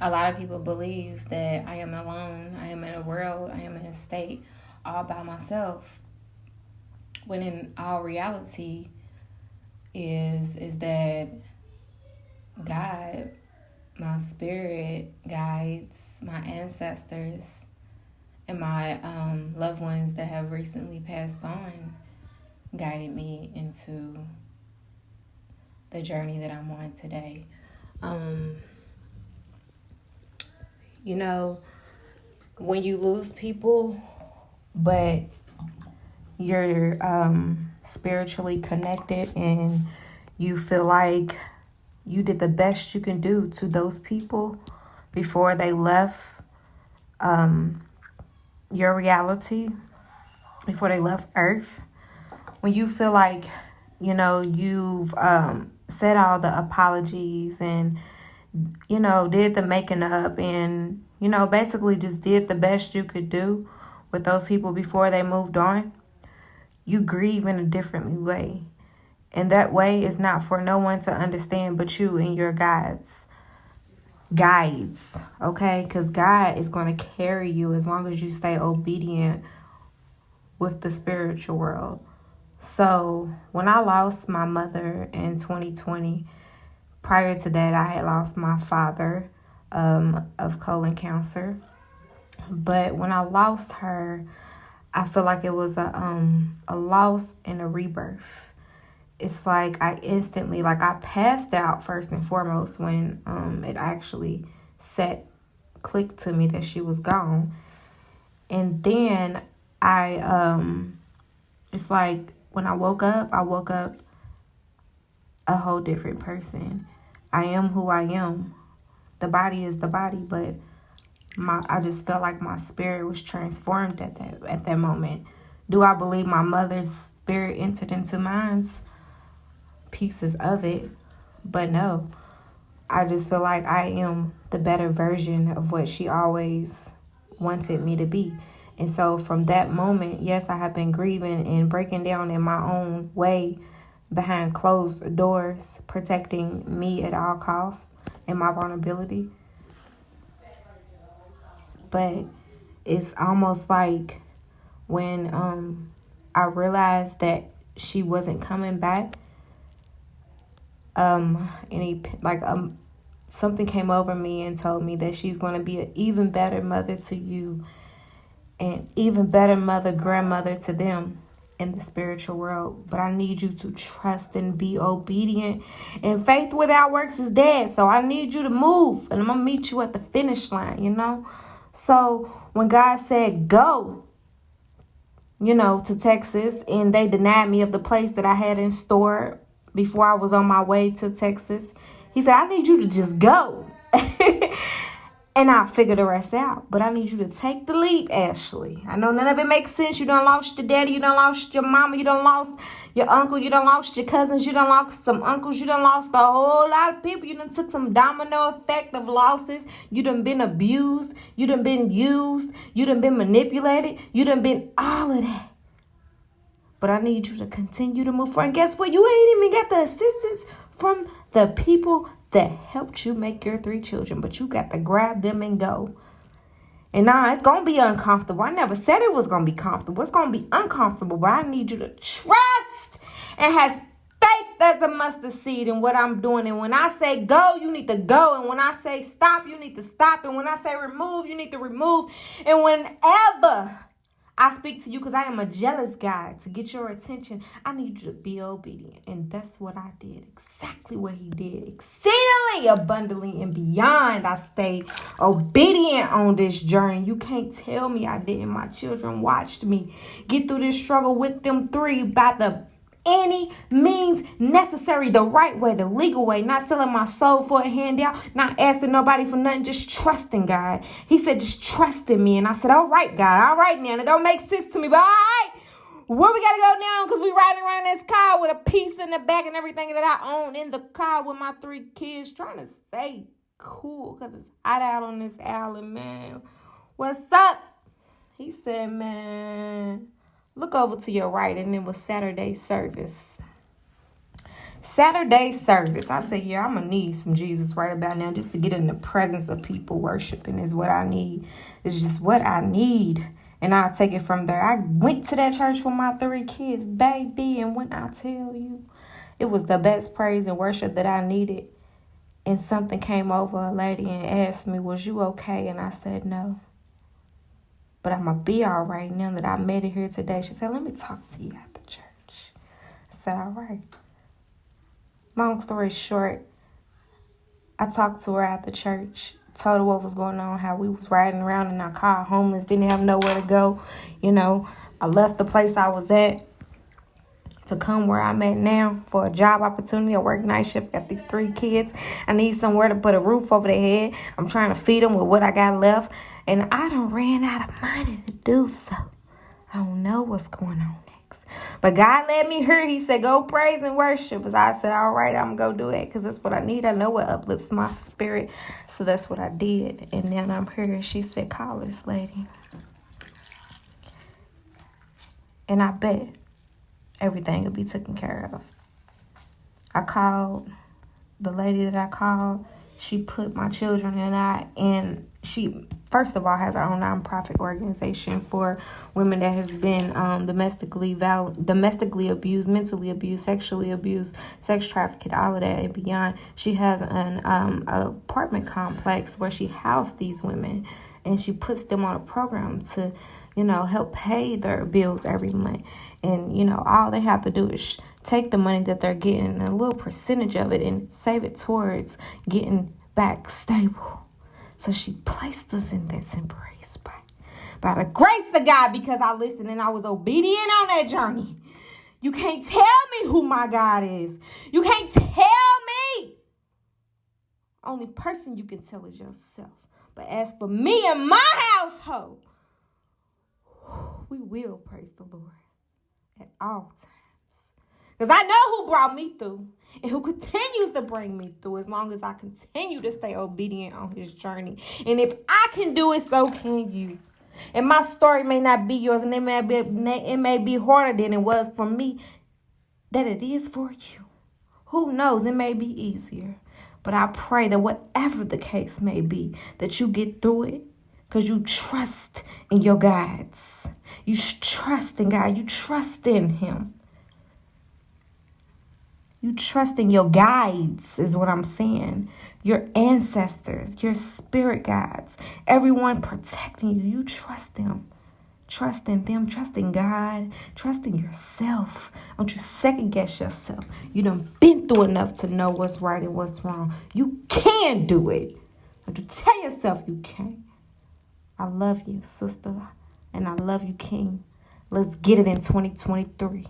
A lot of people believe that I am alone, I am in a world, I am in a state all by myself. When in all reality is that God, my spirit guides, my ancestors, and my loved ones that have recently passed on guided me into the journey that I'm on today. Um, you know, when you lose people, but you're spiritually connected and you feel like you did the best you can do to those people before they left your reality, before they left Earth, when you feel like, you've said all the apologies and, did the making up and, basically just did the best you could do with those people before they moved on, you grieve in a different way. And that way is not for no one to understand but you and your guides, okay? Because God is going to carry you as long as you stay obedient with the spiritual world. So when I lost my mother in 2020, prior to that, I had lost my father of colon cancer. But when I lost her, I feel like it was a loss and a rebirth. It's like I instantly, like I passed out first and foremost when it actually clicked to me that she was gone. And then it's like when I woke up a whole different person. I am who I am. The body is the body, but I just felt like my spirit was transformed at that moment. Do I believe my mother's spirit entered into mine's? Pieces of it, but no. I just feel like I am the better version of what she always wanted me to be. And so from that moment, yes, I have been grieving and breaking down in my own way behind closed doors, protecting me at all costs and my vulnerability. But it's almost like when I realized that she wasn't coming back, something came over me and told me that she's going to be an even better mother to you and even better mother, grandmother to them in the spiritual world. But I need you to trust and be obedient. And faith without works is dead. So I need you to move. And I'm going to meet you at the finish line. So when God said go, to Texas, and they denied me of the place that I had in store before I was on my way to Texas, he said, I need you to just go. And I'll figure the rest out. But I need you to take the leap, Ashley. I know none of it makes sense. You done lost your daddy. You done lost your mama. You done lost your uncle. You done lost your cousins. You done lost some uncles. You done lost a whole lot of people. You done took some domino effect of losses. You done been abused. You done been used. You done been manipulated. You done been all of that. But I need you to continue to move forward. And guess what? You ain't even got the assistance from the people that helped you make your 3 children. But you got to grab them and go. And it's going to be uncomfortable. I never said it was going to be comfortable. It's going to be uncomfortable. But I need you to trust and have faith as a mustard seed in what I'm doing. And when I say go, you need to go. And when I say stop, you need to stop. And when I say remove, you need to remove. And whenever I speak to you, because I am a jealous guy, to get your attention, I need you to be obedient. And that's what I did. Exactly what he did. Exceedingly, abundantly, and beyond. I stayed obedient on this journey. You can't tell me I didn't. My children watched me get through this struggle with them 3 by the any means necessary, the right way, the legal way, not selling my soul for a handout, not asking nobody for nothing, just trusting God. He said, just trust in me. And I said, all right, God, all right now. It don't make sense to me, but all right, where we gotta go now? Because we riding around this car with a piece in the back and everything that I own in the car with my 3 kids, trying to stay cool because it's hot out on this island, man. What's up? He said, man, look over to your right, and it was Saturday service. Saturday service. I said, yeah, I'm going to need some Jesus right about now just to get in the presence of people worshiping is what I need. It's just what I need. And I'll take it from there. I went to that church with my 3 kids, baby. And when I tell you, it was the best praise and worship that I needed. And something came over a lady and asked me, was you okay? And I said, no. But I'm going to be all right now that I made it here today. She said, let me talk to you at the church. I said, all right. Long story short, I talked to her at the church, told her what was going on, how we was riding around in our car, homeless, didn't have nowhere to go. You know, I left the place I was at to come where I'm at now for a job opportunity. I work night shift, got these 3 kids. I need somewhere to put a roof over their head. I'm trying to feed them with what I got left. And I done ran out of money to do so. I don't know what's going on next. But God led me here. He said, go praise and worship. So I said, all right, I'm going to go do that because that's what I need. I know what uplifts my spirit. So that's what I did. And then I'm here. She said, call this lady. And I bet everything will be taken care of. I called the lady that I called. She put my children and I in. She, first of all, has her own nonprofit organization for women that has been domestically abused, mentally abused, sexually abused, sex trafficked, all of that and beyond. She has an apartment complex where she housed these women, and she puts them on a program to, help pay their bills every month. And, all they have to do is take the money that they're getting, a little percentage of it, and save it towards getting back stable. So she placed us in that temporary spot. By the grace of God, because I listened and I was obedient on that journey. You can't tell me who my God is. You can't tell me. Only person you can tell is yourself. But as for me and my household, we will praise the Lord at all times. Because I know who brought me through and who continues to bring me through as long as I continue to stay obedient on his journey. And if I can do it, so can you. And my story may not be yours, and it may be harder than it was for me, that it is for you. Who knows? It may be easier. But I pray that whatever the case may be, that you get through it because you trust in your guides. You trust in God. You trust in him. You trust in your guides is what I'm saying. Your ancestors, your spirit guides, everyone protecting you. You trust them. Trust in them. Trust in God. Trust in yourself. Don't you second guess yourself. You done been through enough to know what's right and what's wrong. You can do it. Don't you tell yourself you can't. I love you, sister. And I love you, King. Let's get it in 2023.